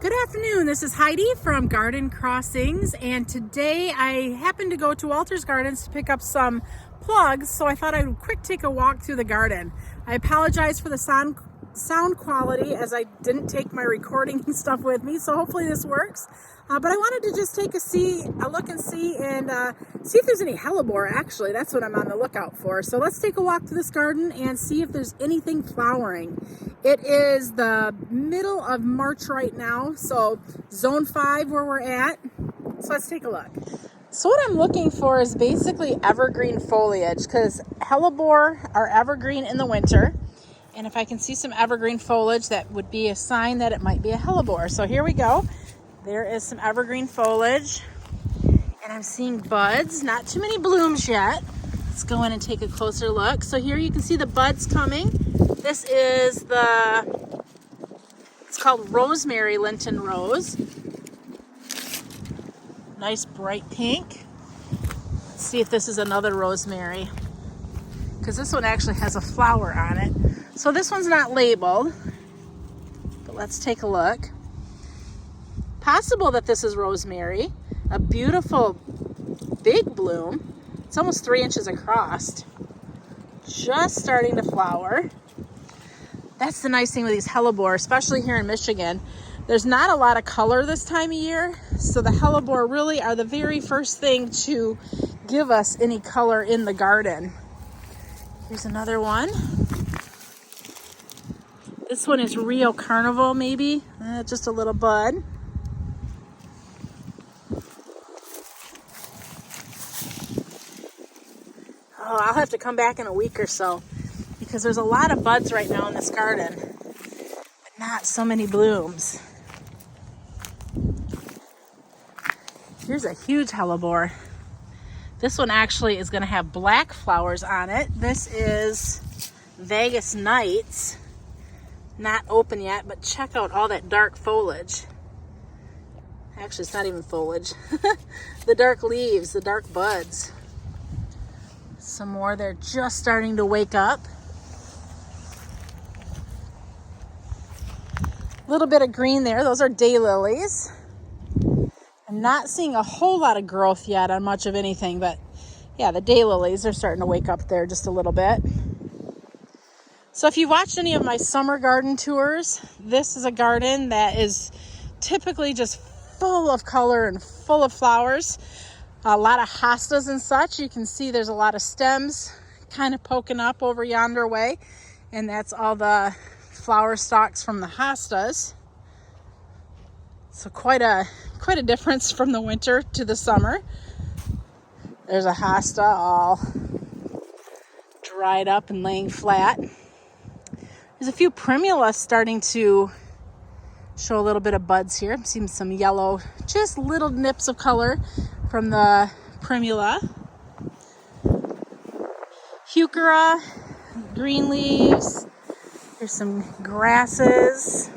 Good afternoon, this is Heidi from Garden Crossings, and today I happened to go to Walter's Gardens to pick up some plugs, so I thought I would quick take a walk through the garden. I apologize for the sound quality as I didn't take my recording stuff with me, so hopefully this works. But I wanted to just take a look and see if there's any Hellebore. Actually, that's what I'm on the lookout for. So let's take a walk through this garden and see if there's anything flowering. It is the middle of March right now, so zone 5 where we're at. So let's take a look. So what I'm looking for is basically evergreen foliage, because Hellebore are evergreen in the winter. And if I can see some evergreen foliage, that would be a sign that it might be a Hellebore. So here we go. There is some evergreen foliage, and I'm seeing buds, not too many blooms yet. Let's go in and take a closer look. So here you can see the buds coming. This is it's called Rosemary Linton Rose. Nice bright pink. Let's see if this is another rosemary, because this one actually has a flower on it. So this one's not labeled, but let's take a look. Possible that this is rosemary. A beautiful big bloom. It's almost 3 inches across. Just starting to flower. That's the nice thing with these Hellebore, especially here in Michigan. There's not a lot of color this time of year, so the Hellebore really are the very first thing to give us any color in the garden. Here's another one. This one is Rio Carnival, maybe. Just a little bud. Oh, I'll have to come back in a week or so, because there's a lot of buds right now in this garden, but not so many blooms. Here's a huge Hellebore. This one actually is going to have black flowers on it. This is Vegas Nights. Not open yet, but check out all that dark foliage. Actually, it's not even foliage. The dark leaves, the dark buds. Some more, they're just starting to wake up. A little bit of green there, those are daylilies. I'm not seeing a whole lot of growth yet on much of anything, but yeah, the daylilies are starting to wake up there just a little bit. So if you've watched any of my summer garden tours, this is a garden that is typically just full of color and full of flowers. A lot of hostas and such. You can see there's a lot of stems kind of poking up over yonder way, and that's all the flower stalks from the hostas. So quite a difference from the winter to the summer. There's a hosta all dried up and laying flat. There's a few primulas starting to show a little bit of buds here. I'm seeing some yellow, just little nips of color from the primula. Heuchera, green leaves. There's some grasses.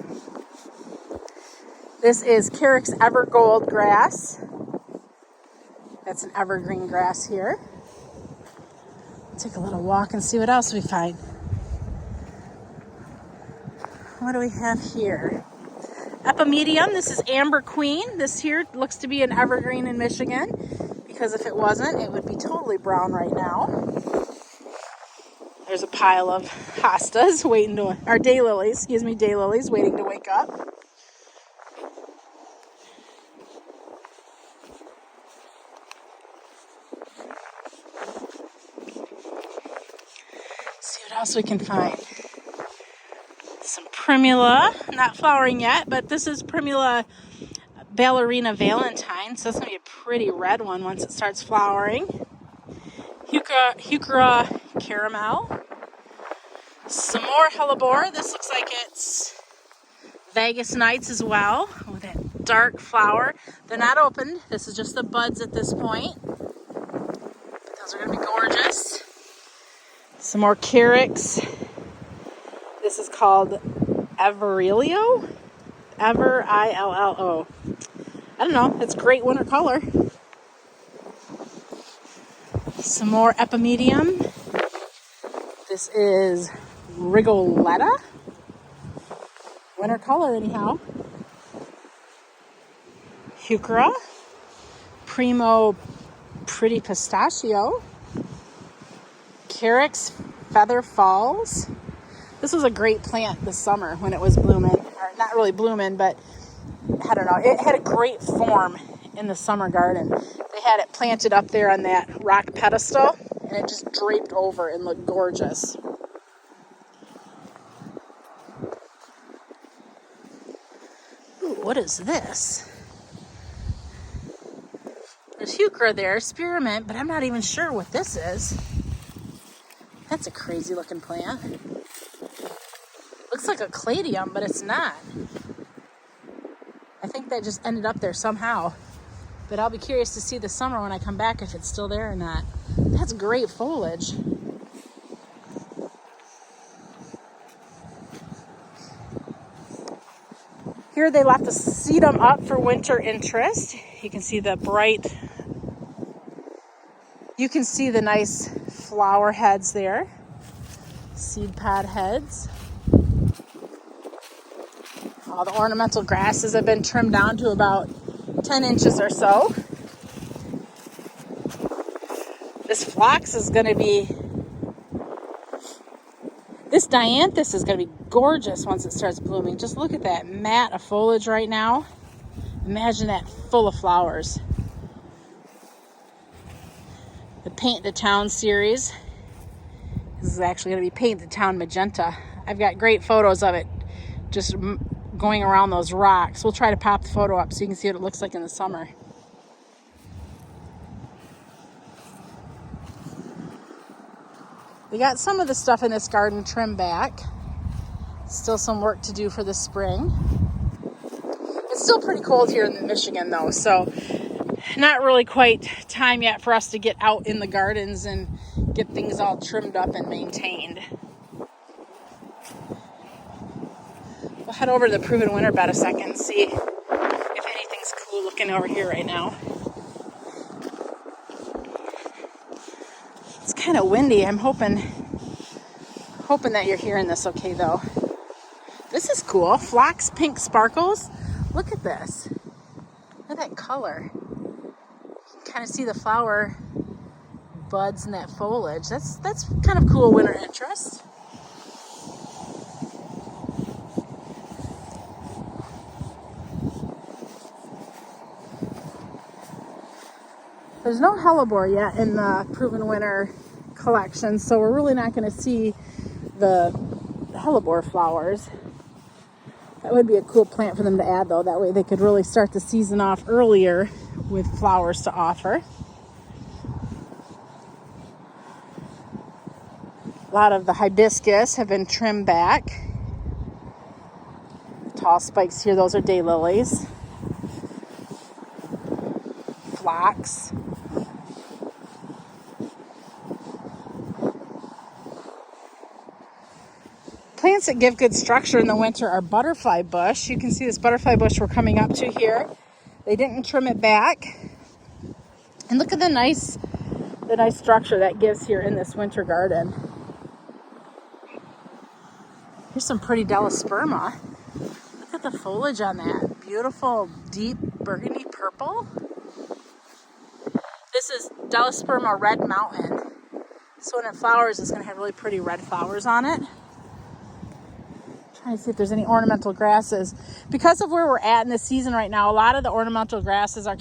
This is Carrick's Evergold grass. That's an evergreen grass here. Take a little walk and see what else we find. What do we have here? Epimedium, this is Amber Queen. This here looks to be an evergreen in Michigan, because if it wasn't, it would be totally brown right now. There's a pile of hostas daylilies waiting to wake up. See what else we can find. Some primula, not flowering yet, but this is Primula Ballerina Valentine, so it's going to be a pretty red one once it starts flowering. Heuchera Caramel. Some more Hellebore. This looks like it's Vegas Nights as well, with that dark flower. They're not opened. This is just the buds at this point, but those are going to be gorgeous. Some more Carrick's. This is called Everillo. I-L-L-O. I don't know. It's great winter color. Some more Epimedium. This is Rigoletta. Winter color anyhow. Heuchera, Primo Pretty Pistachio, Carex Feather Falls. This was a great plant this summer when it was blooming, or not really blooming, but I don't know, it had a great form in the summer garden. They had it planted up there on that rock pedestal, and it just draped over and looked gorgeous. Ooh, what is this? There's Heuchera there, spearmint, but I'm not even sure what this is. That's a crazy looking plant. Looks like a caladium, but it's not. I think that just ended up there somehow. But I'll be curious to see this summer when I come back if it's still there or not. That's great foliage. Here they left the sedum up for winter interest. You can see the nice flower heads there. Seed pod heads. All the ornamental grasses have been trimmed down to about 10 inches or so. This phlox is going to be, this dianthus is going to be gorgeous once it starts blooming. Just look at that mat of foliage right now. Imagine that full of flowers. The Paint the Town series. This is actually going to be Paint the Town magenta. I've got great photos of it just going around those rocks. We'll try to pop the photo up so you can see what it looks like in the summer. We got some of the stuff in this garden trimmed back. Still some work to do for the spring. It's still pretty cold here in Michigan though, so not really quite time yet for us to get out in the gardens and get things all trimmed up and maintained. We'll head over to the proven winter bed a second and see if anything's cool looking over here right now. It's kind of windy. I'm hoping that you're hearing this okay though. This is cool. Phlox pink sparkles. Look at this. Look at that color. You can kind of see the flower buds and that foliage. That's kind of cool winter interest. There's no Hellebore yet in the Proven Winter collection, so we're really not going to see the Hellebore flowers. That would be a cool plant for them to add, though. That way they could really start the season off earlier with flowers to offer. A lot of the hibiscus have been trimmed back. The tall spikes here, those are daylilies. Phlox. Plants that give good structure in the winter are butterfly bush. You can see this butterfly bush we're coming up to here. They didn't trim it back. And look at the nice structure that gives here in this winter garden. Here's some pretty Delosperma. Look at the foliage on that. Beautiful, deep burgundy purple. This is Delosperma Red Mountain. So when it flowers, it's going to have really pretty red flowers on it. Trying to see if there's any ornamental grasses. Because of where we're at in the season right now, a lot of the ornamental grasses are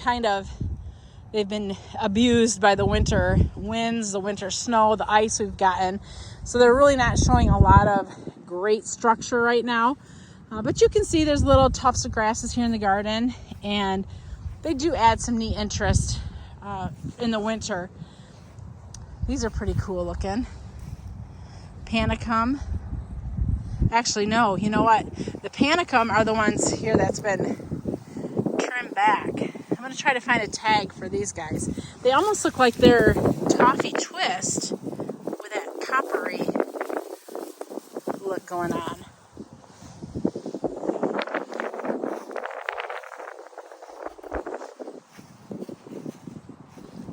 they've been abused by the winter winds, the winter snow, the ice we've gotten. So they're really not showing a lot of great structure right now. But you can see there's little tufts of grasses here in the garden, and they do add some neat interest in the winter. These are pretty cool looking. Panicum. Actually, no, you know what? The panicum are the ones here that's been trimmed back. I'm going to try to find a tag for these guys. They almost look like they're toffee twist with that coppery look going on.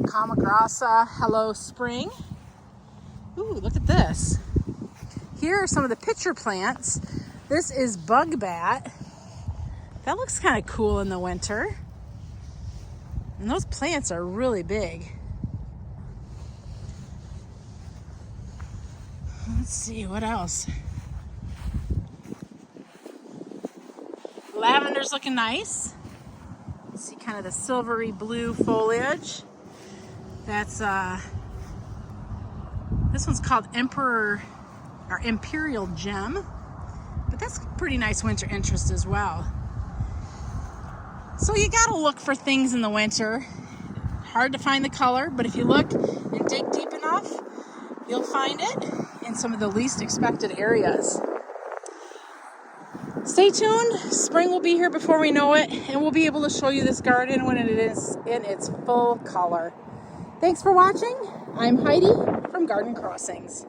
Kamagrasa Hello Spring. Ooh, look at this. Here are some of the pitcher plants. This is Bug Bat. That looks kind of cool in the winter. And those plants are really big. Let's see, what else? Lavender's looking nice. See kind of the silvery blue foliage. That's this one's called Emperor or Imperial Gem, but that's pretty nice winter interest as well. So you gotta look for things in the winter. Hard to find the color, but if you look and dig deep enough, you'll find it in some of the least expected areas. Stay tuned. Spring will be here before we know it, and we'll be able to show you this garden when it is in its full color. Thanks for watching. I'm Heidi from Garden Crossings.